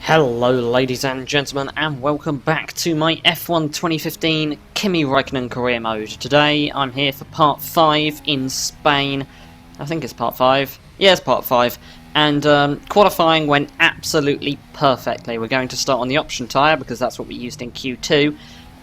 Hello ladies and gentlemen, and welcome back to my F1 2015 Kimi Raikkonen Career mode. Today I'm here for part 5 in Spain. I think it's part 5. Yeah, it's part 5. And qualifying went absolutely perfectly. We're going to start on the option tyre because that's what we used in Q2.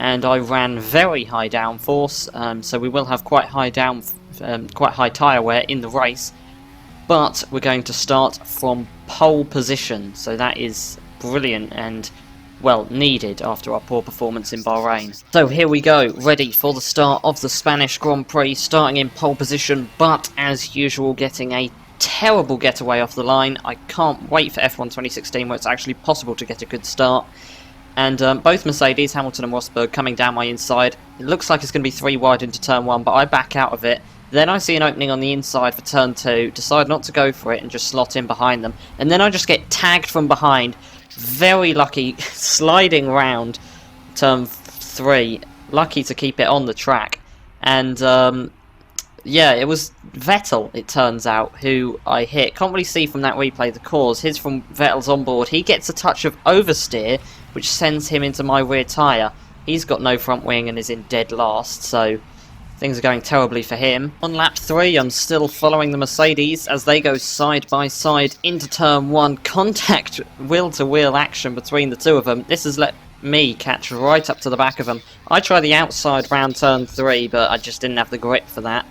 And I ran very high downforce, so we will have quite high tyre wear in the race. But we're going to start from pole position, so that is brilliant and, well, needed after our poor performance in Bahrain. So here we go, ready for the start of the Spanish Grand Prix, starting in pole position, but as usual getting a terrible getaway off the line. I can't wait for F1 2016 where it's actually possible to get a good start. And both Mercedes, Hamilton and Rosberg, coming down my inside. It looks like it's going to be 3 wide into turn 1, but I back out of it. Then I see an opening on the inside for turn 2, decide not to go for it and just slot in behind them. And then I just get tagged from behind. Very lucky, sliding round turn 3. Lucky to keep it on the track. And yeah, it was Vettel, it turns out, who I hit. Can't really see from that replay the cause. His from Vettel's onboard. He gets a touch of oversteer, which sends him into my rear tyre. He's got no front wing and is in dead last, so things are going terribly for him. On lap 3, I'm still following the Mercedes as they go side by side into turn 1. Contact wheel-to-wheel action between the two of them. This has let me catch right up to the back of them. I try the outside round turn 3, but I just didn't have the grip for that,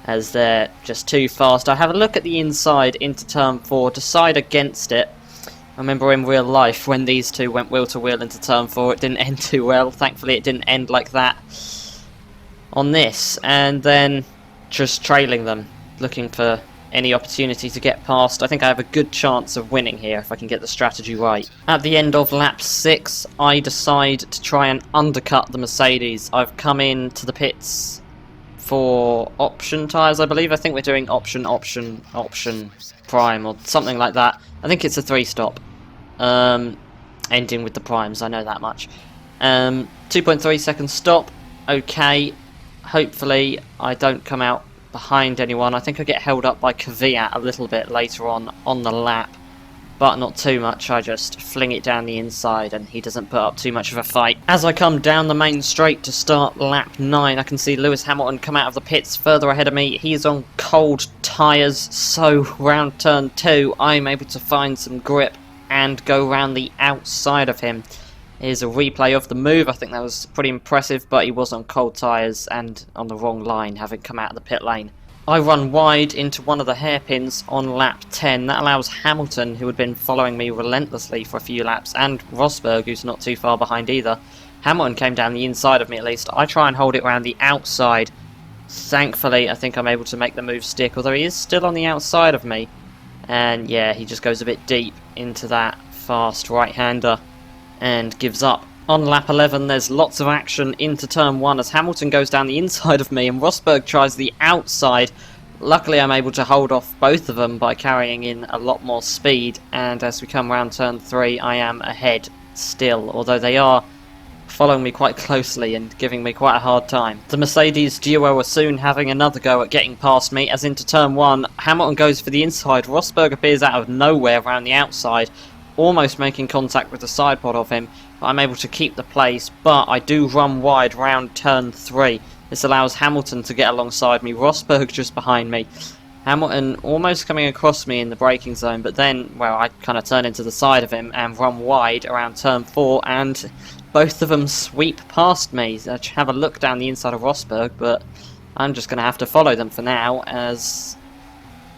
as they're just too fast. I have a look at the inside into turn 4, decide against it. I remember in real life when these two went wheel-to-wheel into turn 4, it didn't end too well. Thankfully it didn't end like that on this, and then just trailing them, looking for any opportunity to get past. I think I have a good chance of winning here if I can get the strategy right. At the end of lap 6, I decide to try and undercut the Mercedes. I've come in to the pits for option tyres, I believe. I think we're doing option prime or something like that. I think it's a 3-stop, ending with the primes, I know that much. 2.3 second stop, okay. Hopefully I don't come out behind anyone. I think I get held up by Kvyat a little bit later on the lap, but not too much. I just fling it down the inside and he doesn't put up too much of a fight. As I come down the main straight to start lap 9, I can see Lewis Hamilton come out of the pits further ahead of me. He is on cold tyres, so round turn 2 I'm able to find some grip and go round the outside of him. Here's a replay of the move. I think that was pretty impressive, but he was on cold tyres and on the wrong line, having come out of the pit lane. I run wide into one of the hairpins on lap 10. That allows Hamilton, who had been following me relentlessly for a few laps, and Rosberg, who's not too far behind either. Hamilton came down the inside of me at least. I try and hold it around the outside. Thankfully, I think I'm able to make the move stick, although he is still on the outside of me. And yeah, he just goes a bit deep into that fast right-hander and gives up. On lap 11 there's lots of action into turn 1 as Hamilton goes down the inside of me and Rosberg tries the outside. Luckily I'm able to hold off both of them by carrying in a lot more speed, and as we come round turn 3 I am ahead still, although they are following me quite closely and giving me quite a hard time. The Mercedes duo are soon having another go at getting past me, as into turn 1 Hamilton goes for the inside. Rosberg appears out of nowhere around the outside, almost making contact with the side pod of him. I'm able to keep the place, but I do run wide round turn 3. This allows Hamilton to get alongside me. Rosberg just behind me. Hamilton almost coming across me in the braking zone, but then, well, I kind of turn into the side of him and run wide around turn 4, and both of them sweep past me. I have a look down the inside of Rosberg, but I'm just going to have to follow them for now, as,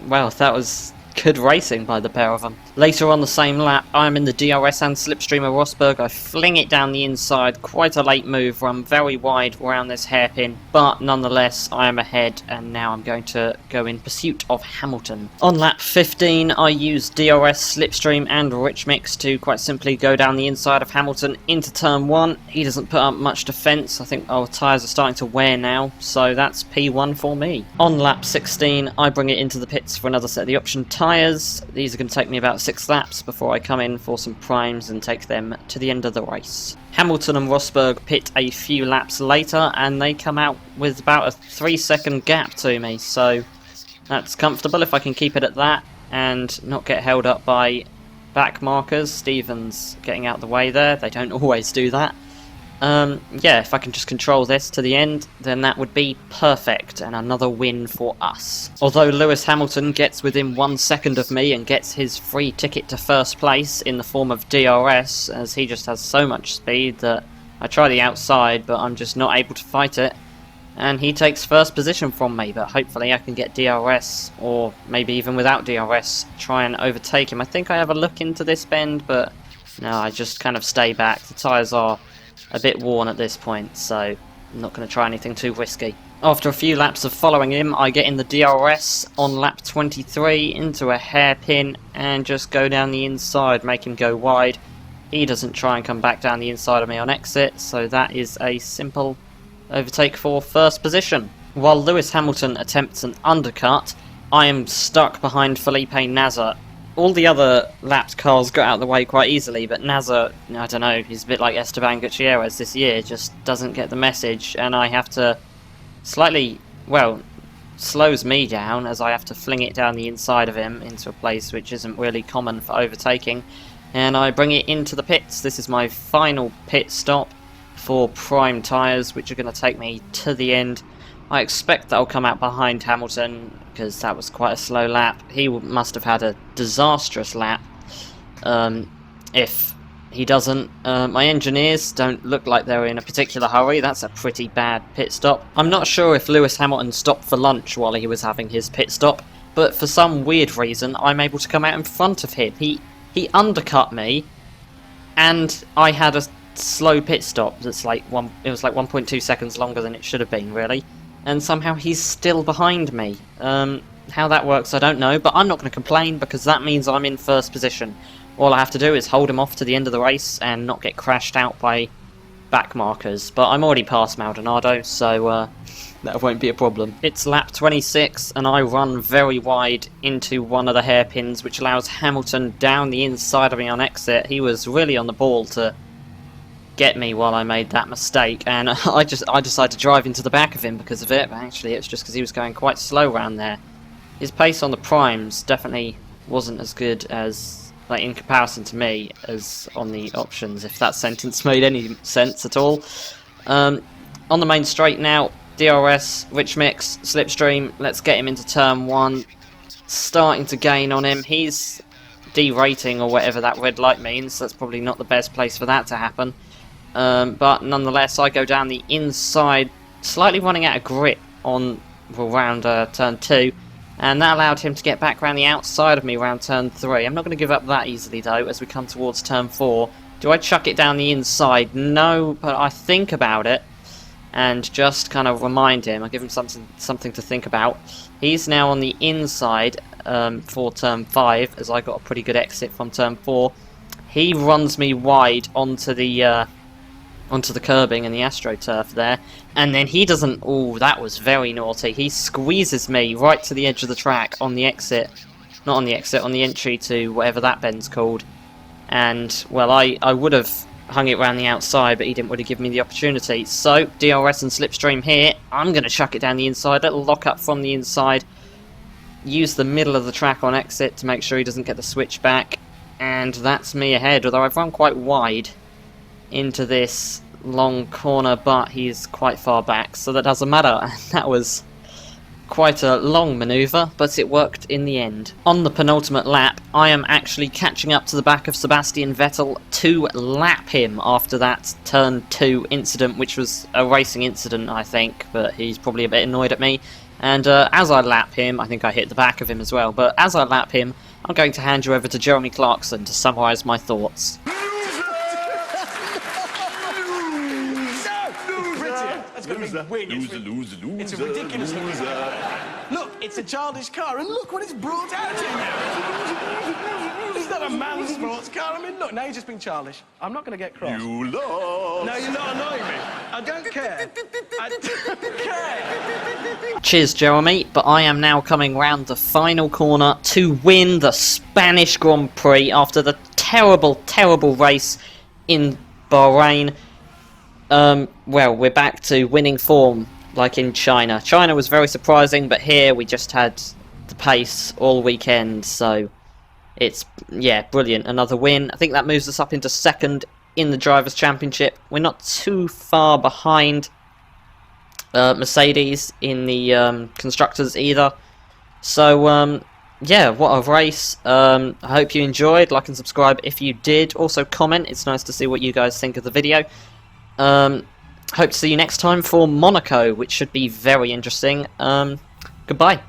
well, that was good racing by the pair of them. Later on the same lap, I'm in the DRS and slipstream of Rosberg. I fling it down the inside, quite a late move, run very wide around this hairpin, but nonetheless I am ahead, and now I'm going to go in pursuit of Hamilton. On lap 15 I use DRS, slipstream and rich mix to quite simply go down the inside of Hamilton into turn 1. He doesn't put up much defence. I think our tyres are starting to wear now, so that's P1 for me. On lap 16 I bring it into the pits for another set of the option tyres. These are going to take me about 6 laps before I come in for some primes and take them to the end of the race. Hamilton and Rosberg pit a few laps later and they come out with about a 3-second gap to me, so that's comfortable if I can keep it at that and not get held up by back markers. Stephen's getting out of the way there. They don't always do that. Yeah, if I can just control this to the end, then that would be perfect, and another win for us. Although Lewis Hamilton gets within 1 second of me and gets his free ticket to first place in the form of DRS, as he just has so much speed that I try the outside, but I'm just not able to fight it. And he takes first position from me, but hopefully I can get DRS, or maybe even without DRS, try and overtake him. I think I have a look into this bend, but no, I just kind of stay back. The tyres are a bit worn at this point, so I'm not going to try anything too risky. After a few laps of following him, I get in the DRS on lap 23 into a hairpin and just go down the inside, make him go wide. He doesn't try and come back down the inside of me on exit, so that is a simple overtake for first position. While Lewis Hamilton attempts an undercut, I am stuck behind Felipe Nasr. All the other lapped cars got out of the way quite easily, but Nasr, I don't know, he's a bit like Esteban Gutierrez this year, just doesn't get the message, and I have to slightly, well, slows me down as I have to fling it down the inside of him into a place which isn't really common for overtaking, and I bring it into the pits. This is my final pit stop for prime tyres, which are going to take me to the end. I expect that I'll come out behind Hamilton, because that was quite a slow lap. He must have had a disastrous lap. If he doesn't, my engineers don't look like they're in a particular hurry. That's a pretty bad pit stop. I'm not sure if Lewis Hamilton stopped for lunch while he was having his pit stop, but for some weird reason, I'm able to come out in front of him. He undercut me, and I had a slow pit stop that's like it was like 1.2 seconds longer than it should have been, really. And somehow he's still behind me. How that works, I don't know, but I'm not going to complain because that means I'm in first position. All I have to do is hold him off to the end of the race and not get crashed out by back markers. But I'm already past Maldonado, so that won't be a problem. It's lap 26, and I run very wide into one of the hairpins, which allows Hamilton down the inside of me on exit. He was really on the ball to get me while I made that mistake, and I decided to drive into the back of him because of it, but actually it's just because he was going quite slow around there. His pace on the primes definitely wasn't as good as, like, in comparison to me, as on the options, if that sentence made any sense at all. On the main straight now, DRS, rich mix, slipstream, let's get him into turn 1, starting to gain on him. He's derating or whatever that red light means. That's probably not the best place for that to happen. But nonetheless, I go down the inside, slightly running out of grip on around turn 2, and that allowed him to get back around the outside of me around turn 3. I'm not going to give up that easily, though, as we come towards turn 4. Do I chuck it down the inside? No, but I think about it, and just kind of remind him. I give him something to think about. He's now on the inside for turn 5, as I got a pretty good exit from turn 4. He runs me wide onto the curbing and the AstroTurf there, and then he doesn't... Oh, that was very naughty. He squeezes me right to the edge of the track on the exit. Not on the exit, on the entry to whatever that bend's called. And, well, I would have hung it around the outside, but he didn't really give me the opportunity. So, DRS and slipstream here. I'm going to chuck it down the inside, little lock up from the inside. Use the middle of the track on exit to make sure he doesn't get the switch back. And that's me ahead, although I've run quite wide into this long corner, but he's quite far back, so that doesn't matter. That was quite a long manoeuvre, but it worked in the end. On the penultimate lap, I am actually catching up to the back of Sebastian Vettel to lap him after that turn 2 incident, which was a racing incident, I think, but he's probably a bit annoyed at me. And as I lap him, I think I hit the back of him as well, but as I lap him, I'm going to hand you over to Jeremy Clarkson to summarise my thoughts. Loser. It's a ridiculous looking. Look, it's a childish car, and look what it's brought out in you. It's not a man's sports car. I mean, look, now you're just being childish. I'm not going to get cross. You lost. No, you're not annoying me. I don't care. I don't care. Cheers, Jeremy, but I am now coming round the final corner to win the Spanish Grand Prix after the terrible, terrible race in Bahrain. Well, we're back to winning form, like in China. China was very surprising, but here we just had the pace all weekend, so It's, yeah, brilliant. Another win. I think that moves us up into second in the Drivers' Championship. We're not too far behind Mercedes in the Constructors either. So, yeah, what a race. I hope you enjoyed. Like and subscribe if you did. Also comment. It's nice to see what you guys think of the video. Hope to see you next time for Monaco, which should be very interesting. Goodbye.